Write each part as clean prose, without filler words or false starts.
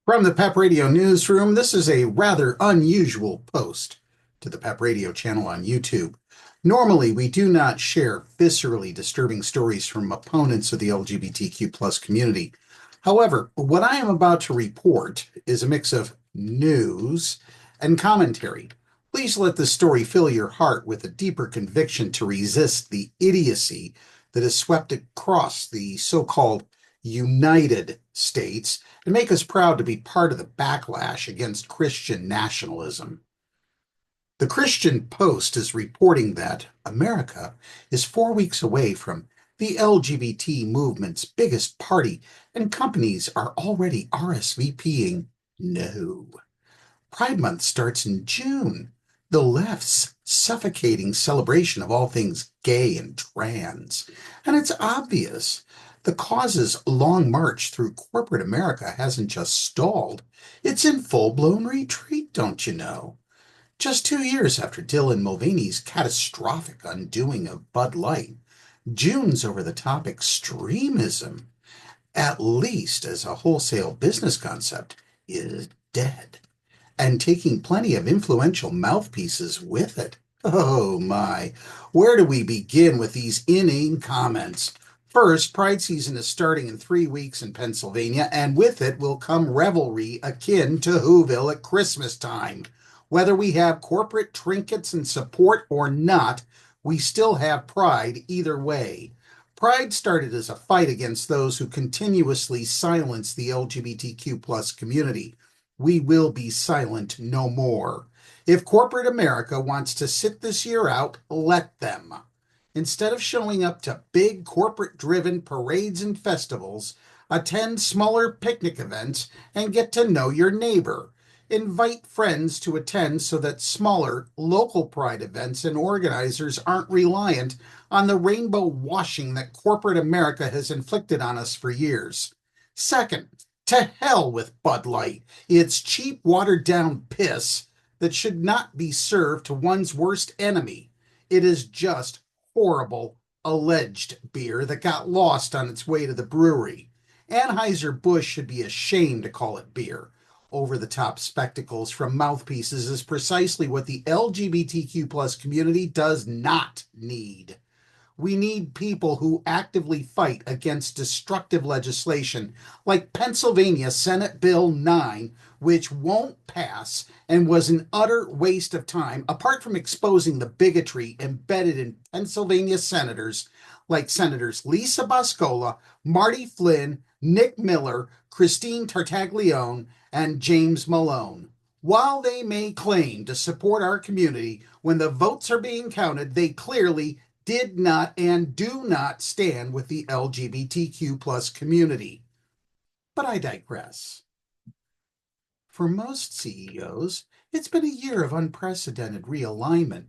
From the PEP Radio Newsroom, this is a rather unusual post to the PEP Radio channel on YouTube. Normally, we do not share viscerally disturbing stories from opponents of the LGBTQ plus community. However, what I am about to report is a mix of news and commentary. Please let this story fill your heart with a deeper conviction to resist the idiocy that has swept across the so-called United States and make us proud to be part of the backlash against Christian nationalism. The Christian Post is reporting that America is 4 weeks away from the LGBT movement's biggest party, and companies are already RSVPing. No. Pride Month starts in June, the left's suffocating celebration of all things gay and trans. And it's obvious. The cause's long march through corporate America hasn't just stalled, it's in full-blown retreat, don't you know? Just 2 years after Dylan Mulvaney's catastrophic undoing of Bud Light, June's over-the-top extremism, at least as a wholesale business concept, is dead, and taking plenty of influential mouthpieces with it. Oh my, where do we begin with these inane comments? First, Pride season is starting in 3 weeks in Pennsylvania, and with it will come revelry akin to Whoville at Christmas time. Whether we have corporate trinkets and support or not, we still have Pride either way. Pride started as a fight against those who continuously silence the LGBTQ plus community. We will be silent no more. If corporate America wants to sit this year out, let them. Instead of showing up to big corporate-driven parades and festivals, attend smaller picnic events and get to know your neighbor. Invite friends to attend so that smaller, local pride events and organizers aren't reliant on the rainbow washing that corporate America has inflicted on us for years. Second, to hell with Bud Light. It's cheap, watered-down piss that should not be served to one's worst enemy. It is just horrible, alleged beer that got lost on its way to the brewery. Anheuser-Busch should be ashamed to call it beer. Over-the-top spectacles from mouthpieces is precisely what the LGBTQ plus community does not need. We need people who actively fight against destructive legislation like Pennsylvania Senate Bill 9, which won't pass and was an utter waste of time, apart from exposing the bigotry embedded in Pennsylvania senators like Senators Lisa Boscola, Marty Flynn, Nick Miller, Christine Tartaglione, and James Malone. While they may claim to support our community, when the votes are being counted, they clearly did not and do not stand with the LGBTQ plus community. But I digress. For most CEOs, it's been a year of unprecedented realignment.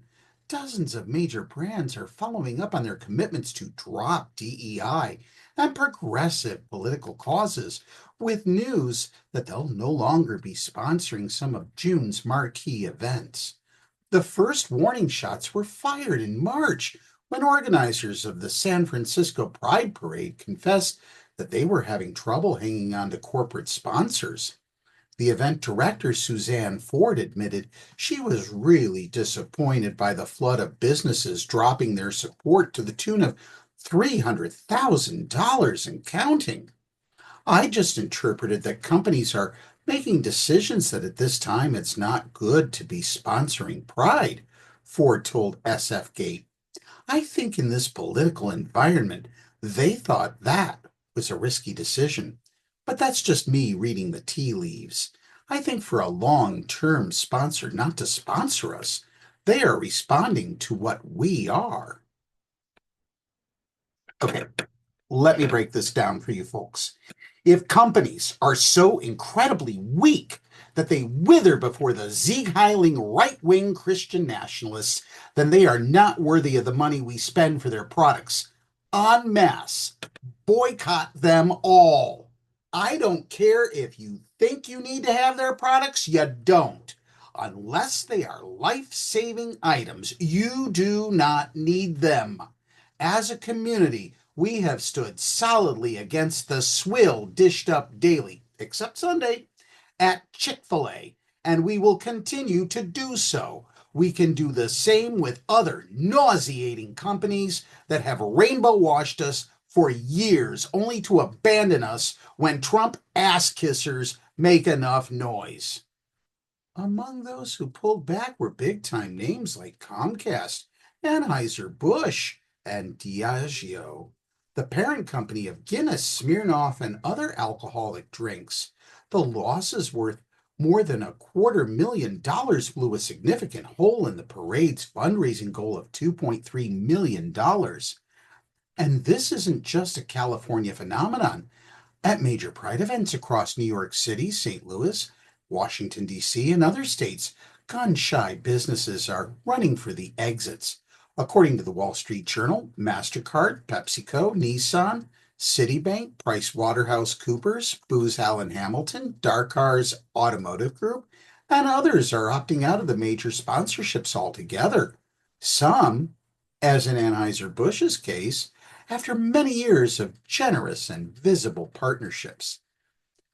Dozens of major brands are following up on their commitments to drop DEI and progressive political causes, with news that they'll no longer be sponsoring some of June's marquee events. The first warning shots were fired in March when organizers of the San Francisco Pride Parade confessed that they were having trouble hanging on to corporate sponsors. The event director, Suzanne Ford, admitted she was really disappointed by the flood of businesses dropping their support to the tune of $300,000 and counting. I just interpreted that companies are making decisions that at this time it's not good to be sponsoring Pride, Ford told SFGate. I think in this political environment, they thought that was a risky decision. But that's just me reading the tea leaves. I think for a long-term sponsor not to sponsor us, they are responding to what we are. Okay, let me break this down for you folks. If companies are so incredibly weak that they wither before the Sieg-heiling right-wing Christian nationalists, then they are not worthy of the money we spend for their products. En masse, boycott them all. I don't care if you think you need to have their products, you don't. Unless they are life-saving items, you do not need them. As a community, we have stood solidly against the swill dished up daily, except Sunday, at Chick-fil-A, and we will continue to do so. We can do the same with other nauseating companies that have rainbow washed us for years, only to abandon us when Trump ass kissers make enough noise. Among those who pulled back were big-time names like Comcast, Anheuser-Busch, and Diageo, the parent company of Guinness, Smirnoff, and other alcoholic drinks. The losses worth more than $250,000 blew a significant hole in the parade's fundraising goal of $2.3 million. And this isn't just a California phenomenon. At major pride events across New York City, St. Louis, Washington, D.C., and other states, gun-shy businesses are running for the exits. According to the Wall Street Journal, MasterCard, PepsiCo, Nissan, Citibank, PricewaterhouseCoopers, Booz Allen Hamilton, Darcar's Automotive Group, and others are opting out of the major sponsorships altogether. Some, as in Anheuser-Busch's case, after many years of generous and visible partnerships.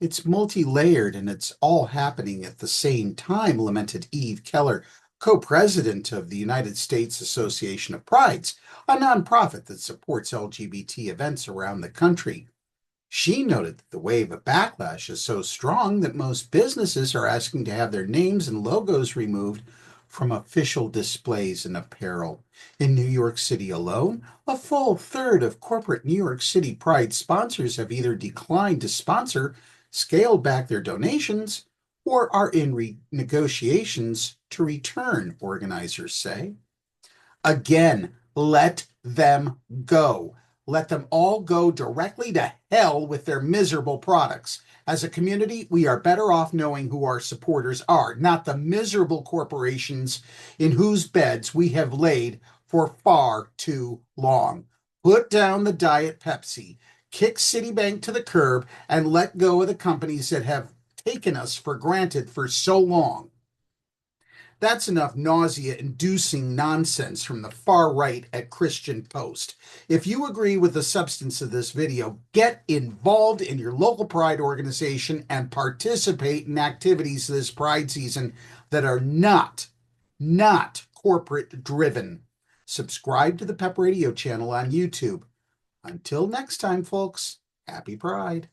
It's multi-layered and it's all happening at the same time, lamented Eve Keller, co-president of the United States Association of Prides, a nonprofit that supports LGBT events around the country. She noted that the wave of backlash is so strong that most businesses are asking to have their names and logos removed from official displays and apparel. In New York City alone, a full third of corporate New York City Pride sponsors have either declined to sponsor, scaled back their donations, or are in negotiations to return, organizers say. Again, let them go. Let them all go directly to hell with their miserable products. As a community, we are better off knowing who our supporters are, not the miserable corporations in whose beds we have laid for far too long. Put down the Diet Pepsi, kick Citibank to the curb, and let go of the companies that have taken us for granted for so long. That's enough nausea-inducing nonsense from the far right at Christian Post. If you agree with the substance of this video, get involved in your local Pride organization and participate in activities this Pride season that are not corporate-driven. Subscribe to the PEP Radio channel on YouTube. Until next time, folks, happy Pride.